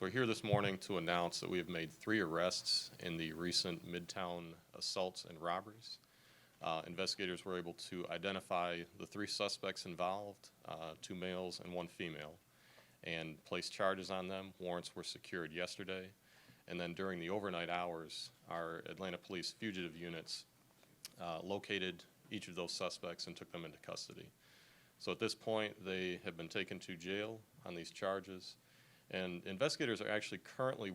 So we're here this morning to announce that we have made 3 arrests in the recent Midtown assaults and robberies. Investigators were able to identify the 3 suspects involved, 2 males and 1 female, and place charges on them. Warrants were secured yesterday. And then during the overnight hours, our Atlanta Police fugitive units located each of those suspects and took them into custody. So at this point, they have been taken to jail on these charges. And investigators are actually currently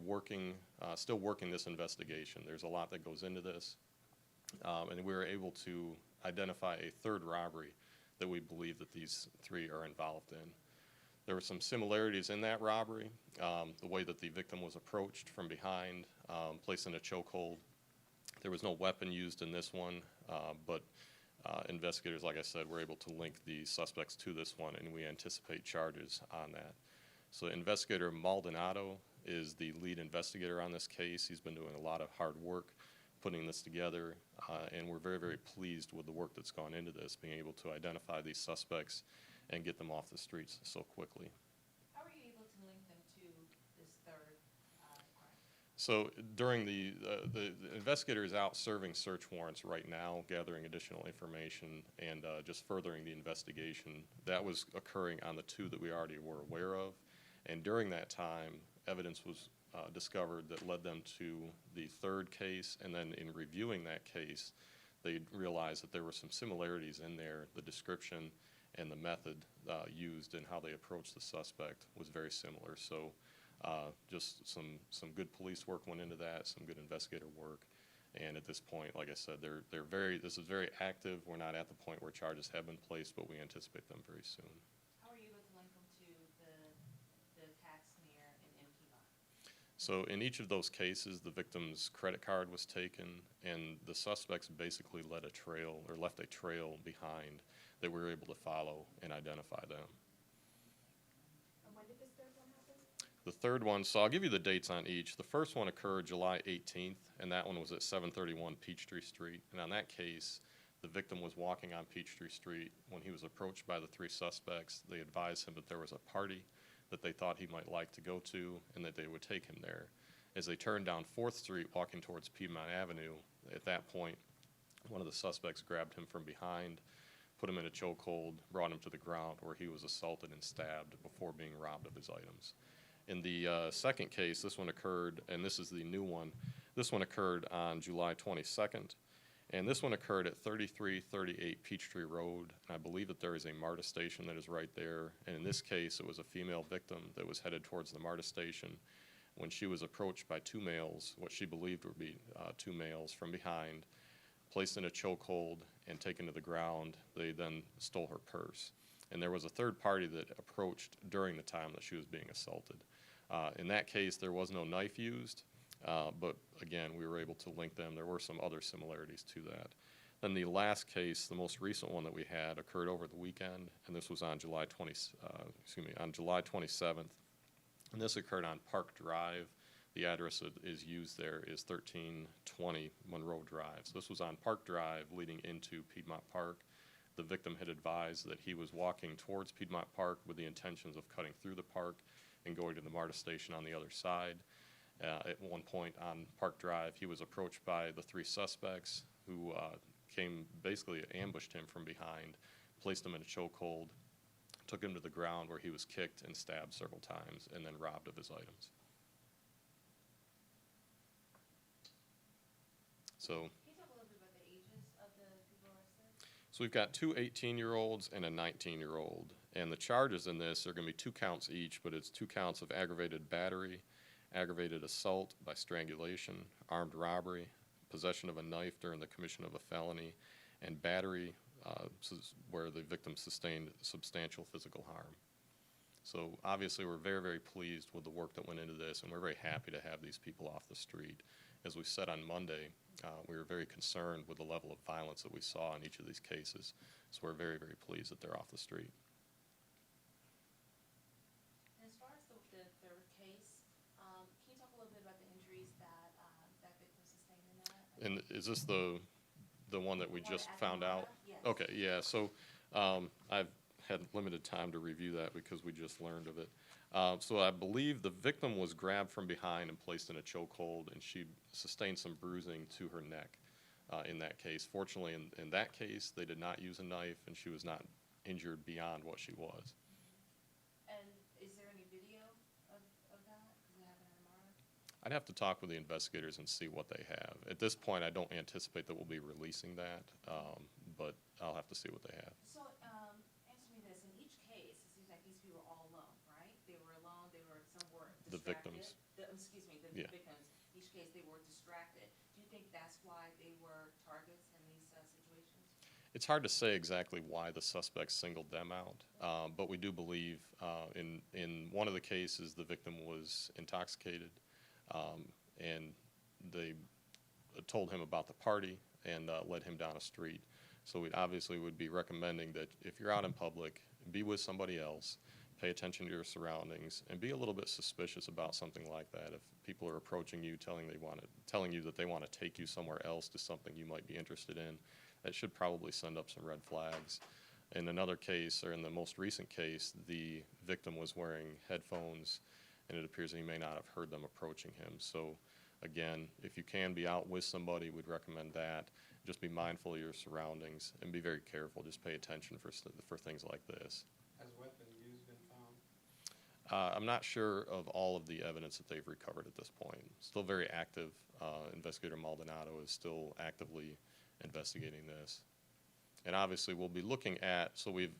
still working this investigation. There's a lot that goes into this. And we were able to identify a 3rd robbery that we believe that these 3 are involved in. There were some similarities in that robbery, the way that the victim was approached from behind, placed in a chokehold. There was no weapon used in this one, but investigators, like I said, were able to link the suspects to this one, and we anticipate charges on that. So Investigator Maldonado is the lead investigator on this case. He's been doing a lot of hard work putting this together, and we're very, very pleased with the work that's gone into this, being able to identify these suspects and get them off the streets so quickly. How were you able to link them to this 3rd crime? So during the investigator is out serving search warrants right now, gathering additional information and just furthering the investigation. That was occurring on the 2 that we already were aware of. And during that time, evidence was discovered that led them to the 3rd case. And then in reviewing that case, they realized that there were some similarities in there. The description and the method used and how they approached the suspect was very similar. So just some good police work went into that, some good investigator work. And at this point, like I said, this is very active. We're not at the point where charges have been placed, but we anticipate them very soon. How were you able to link them to the attacks near in Piedmont? So in each of those cases, the victim's credit card was taken, and the suspects basically left a trail behind that we were able to follow and identify them. And when did this 3rd one happen? The 3rd one, so I'll give you the dates on each. The first one occurred July 18th, and that one was at 731 Peachtree Street. And on that case, the victim was walking on Peachtree Street. When he was approached by the 3 suspects, they advised him that there was a party that they thought he might like to go to and that they would take him there. As they turned down 4th Street, walking towards Piedmont Avenue, at that point, one of the suspects grabbed him from behind, put him in a chokehold, brought him to the ground where he was assaulted and stabbed before being robbed of his items. In the 2nd case, this one occurred, and this is the new one, this one occurred on July 22nd, and this one occurred at 3338 Peachtree Road. And I believe that there is a MARTA station that is right there, and in this case, it was a female victim that was headed towards the MARTA station when she was approached by 2 males, what she believed would be 2 males from behind, placed in a chokehold and taken to the ground. They then stole her purse. And there was a 3rd party that approached during the time that she was being assaulted. In that case, there was no knife used, but again, we were able to link them. There were some other similarities to that. Then the last case, the most recent one that we had, occurred over the weekend, and this was on July 27th. And this occurred on Park Drive. The address that is used there is 1320 Monroe Drive. So this was on Park Drive leading into Piedmont Park. The victim had advised that he was walking towards Piedmont Park with the intentions of cutting through the park and going to the MARTA station on the other side. At one point on Park Drive, he was approached by the 3 suspects who basically ambushed him from behind, placed him in a chokehold, took him to the ground where he was kicked and stabbed several times, and then robbed of his items. So, Can you talk a little bit about the ages of the people arrested? so we've got 2 18-year-olds and a 19-year-old. And the charges in this are going to be 2 counts each, but it's 2 counts of aggravated battery, aggravated assault by strangulation, armed robbery, possession of a knife during the commission of a felony, and battery where the victim sustained substantial physical harm. So obviously we're very, very pleased with the work that went into this, and we're very happy to have these people off the street. As we said on Monday, we were very concerned with the level of violence that we saw in each of these cases. So we're very, very pleased that they're off the street. And as far as the 3rd case, can you talk a little bit about the injuries that that victim sustained in that? And is this the one that we just found out? Yes. Okay, yeah. So I've had limited time to review that because we just learned of it. So I believe the victim was grabbed from behind and placed in a chokehold, and she sustained some bruising to her neck in that case. Fortunately, in that case, they did not use a knife, and she was not injured beyond what she was. And is there any video of that? Because we haven't had tomorrow. I'd have to talk with the investigators and see what they have. At this point, I don't anticipate that we'll be releasing that, but I'll have to see what they have. So, answer me this, in each case, it seems like these people were all alone, right? They were alone, some were The distracted. victims. Excuse me, the Yeah. victims, each case they were distracted. Do you think that's why they were targets in these situations? It's hard to say exactly why the suspects singled them out, but we do believe in one of the cases the victim was intoxicated, and they told him about the party and led him down a street. So we obviously would be recommending that if you're out in public, be with somebody else, pay attention to your surroundings, and be a little bit suspicious about something like that. If people are approaching you, telling you that they want to take you somewhere else to something you might be interested in, that should probably send up some red flags. In another case, or in the most recent case, the victim was wearing headphones, and it appears that he may not have heard them approaching him. So again, if you can be out with somebody, we'd recommend that. Just be mindful of your surroundings and be very careful. Just pay attention for things like this. Has weapon use been found? I'm not sure of all of the evidence that they've recovered at this point. Still very active. Investigator Maldonado is still actively investigating this. And obviously we'll be looking at, so we've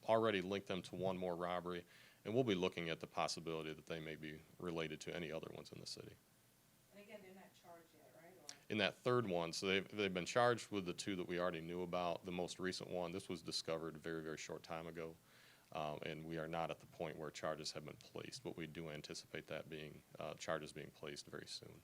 already linked them to one more robbery, and we'll be looking at the possibility that they may be related to any other ones in the city. And again, they're not charged yet, right? In that third one, so they've been charged with the two that we already knew about. The most recent one, this was discovered a very, very short time ago, and we are not at the point where charges have been placed, but we do anticipate that charges being placed very soon.